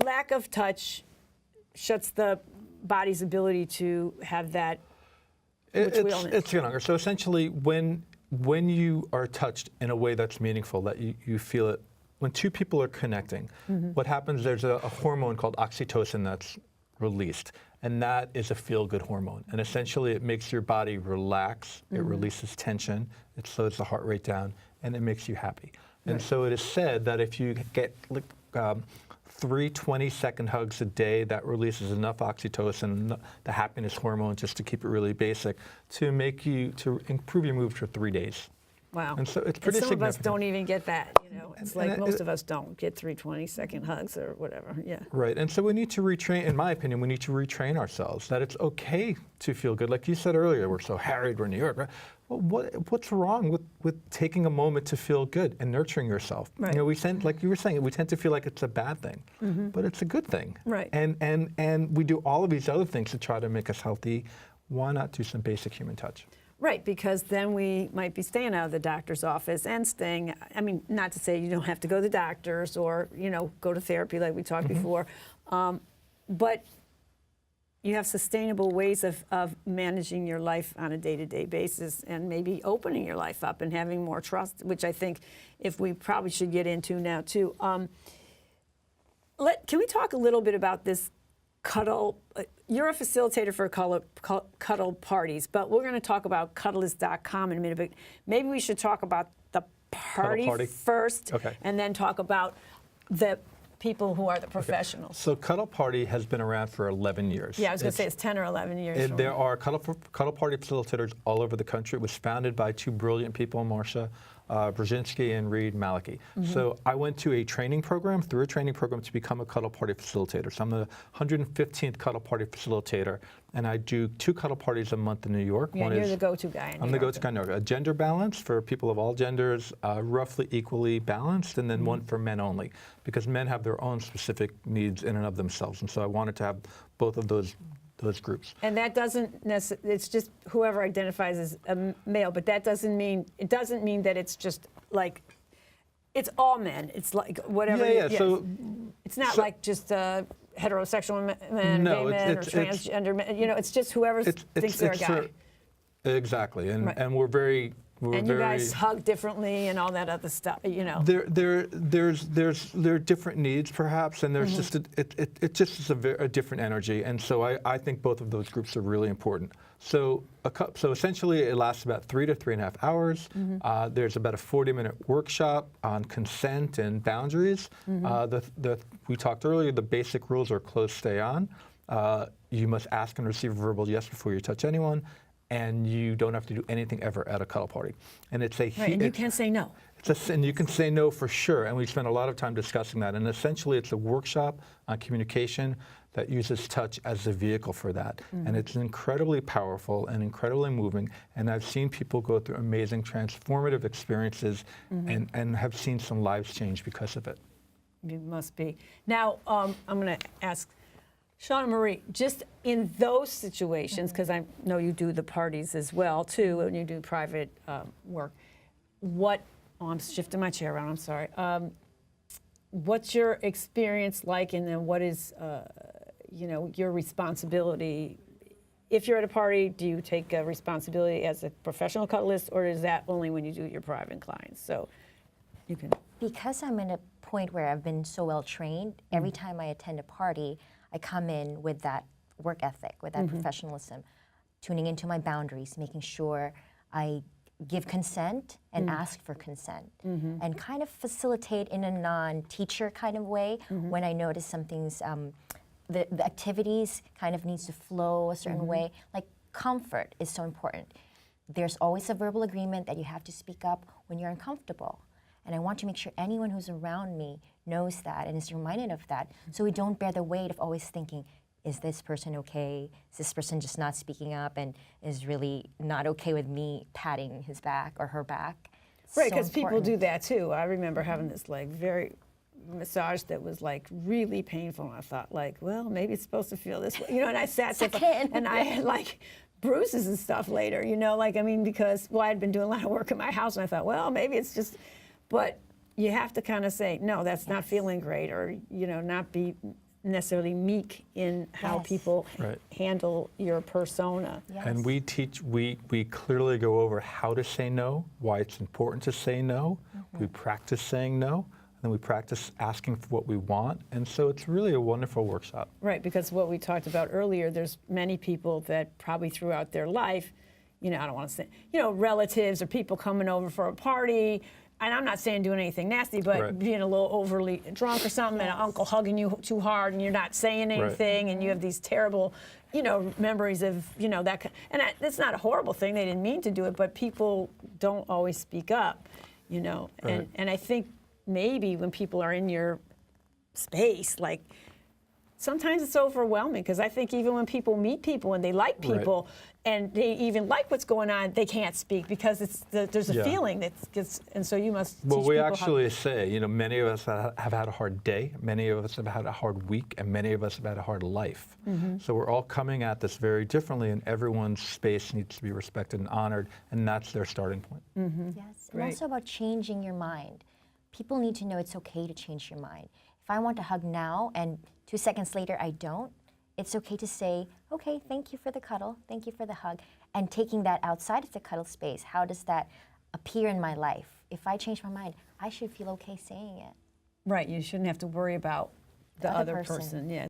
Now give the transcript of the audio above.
lack of touch shuts the body's ability to have that. It's younger. So essentially, when you are touched in a way that's meaningful, that you feel it, when two people are connecting, what happens, there's a hormone called oxytocin that's released, and that is a feel-good hormone. And essentially, it makes your body relax, it releases tension, it slows the heart rate down, and it makes you happy. And so it is said that if you get 3 20-second hugs a day, that releases enough oxytocin, the happiness hormone, just to keep it really basic, to improve your mood for 3 days. Wow. And so it's pretty some significant. of us don't even get that, you know. It's like most of us don't get 3 20-second hugs or whatever, yeah. Right, and so we need to retrain, in my opinion, we need to retrain ourselves, that it's okay to feel good. Like you said earlier, we're so harried, we're in New York, right? Well, what's wrong with taking a moment to feel good and nurturing yourself? Right. You know, like you were saying, we tend to feel like it's a bad thing, but it's a good thing. Right. And we do all of these other things to try to make us healthy. Why not do some basic human touch? Right, because then we might be staying out of the doctor's office and staying, I mean, not to say you don't have to go to the doctors or, you know, go to therapy like we talked before, but you have sustainable ways of managing your life on a day-to-day basis and maybe opening your life up and having more trust, which I think if we probably should get into now too. Can we talk a little bit about this Cuddle? You're a facilitator for Cuddle parties, but we're going to talk about Cuddlist.com in a minute. But maybe we should talk about the party first, and then talk about the people who are the professionals. Okay. So Cuddle Party has been around for 11 years. Yeah, I was going to say it's 10 or 11 years. There are Cuddle Party facilitators all over the country. It was founded by 2 brilliant people, Marcia Brzezinski and Read Maliki. So I went to a training program, to become a Cuddle Party facilitator. So I'm the 115th Cuddle Party facilitator, and I do 2 Cuddle Parties a month in New York. Yeah, you're the go-to guy. I'm the go-to guy in New York. A gender balance for people of all genders, roughly equally balanced, and then one for men only, because men have their own specific needs in and of themselves. And so I wanted to have both of those groups. And that doesn't necessarily, it's just whoever identifies as a male, but that doesn't mean, that it's just like, it's all men. It's like whatever. Yeah. So it's not like just heterosexual men, no, gay men, or transgender men. You know, it's just whoever thinks they're a guy. Exactly, and we're very. And you guys hug differently and all that other stuff, you know. There are different needs, perhaps, and there's just it just is a different energy, and so I think both of those groups are really important. So essentially, it lasts about 3 to 3.5 hours. There's about a 40-minute workshop on consent and boundaries. We talked earlier. The basic rules are close, stay on. You must ask and receive a verbal yes before you touch anyone. And you don't have to do anything ever at a Cuddle Party. And it's a and you can say no. And you can say no for sure. And we spent a lot of time discussing that. And essentially, it's a workshop on communication that uses touch as the vehicle for that. And it's incredibly powerful and incredibly moving. And I've seen people go through amazing, transformative experiences and have seen some lives change because of it. It must be. Now, I'm going to ask Shanna Marie, just in those situations, because I know you do the parties as well, too, and you do private work, I'm shifting my chair around, I'm sorry. What's your experience like, and then what is, your responsibility? If you're at a party, do you take a responsibility as a professional cuddlist, or is that only when you do your private clients? So you can. Because I'm in a point where I've been so well trained, every time I attend a party, I come in with that work ethic, with that professionalism, tuning into my boundaries, making sure I give consent and ask for consent, and kind of facilitate in a non-teacher kind of way when I notice something's, the activities kind of needs to flow a certain way. Like comfort is so important. There's always a verbal agreement that you have to speak up when you're uncomfortable. And I want to make sure anyone who's around me knows that and is reminded of that, so we don't bear the weight of always thinking, is this person okay? Is this person just not speaking up and is really not okay with me patting his back or her back? Right, because people do that too. I remember having this like very massage that was like really painful. And I thought like, well, maybe it's supposed to feel this way. You know, and I sat there and I had like bruises and stuff later, you know, like, I mean, because, well, I'd been doing a lot of work in my house and I thought, well, maybe it's just, but you have to kind of say, no, that's not feeling great, or, you know, necessarily meek in how Yes. people Right. handle your persona. Yes. And we teach, we clearly go over how to say no, why it's important to say no. We practice saying no, and then we practice asking for what we want. And so it's really a wonderful workshop. Right, because what we talked about earlier, there's many people that probably throughout their life, I don't want to say, relatives or people coming over for a party, and I'm not saying doing anything nasty, but Right. being a little overly drunk or something, and an uncle hugging you too hard, and you're not saying anything, and you have these terrible, memories of, that. And it's not a horrible thing. They didn't mean to do it, but people don't always speak up, Right. And I think maybe when people are in your space, like, sometimes it's overwhelming, because I think even when people meet people and they like people and they even like what's going on, they can't speak because there's a Yeah. feeling that gets, and so you must Well, teach we people actually say, many of us have had a hard day, many of us have had a hard week, and many of us have had a hard life. So we're all coming at this very differently, and everyone's space needs to be respected and honored, and that's their starting point. Yes, and Right. also about changing your mind. People need to know it's okay to change your mind. If I want to hug now and 2 seconds later I don't, it's okay to say, okay, thank you for the cuddle, thank you for the hug, and taking that outside of the cuddle space. How does that appear in my life? If I change my mind, I should feel okay saying it. Right, you shouldn't have to worry about the other other person. person. Yeah.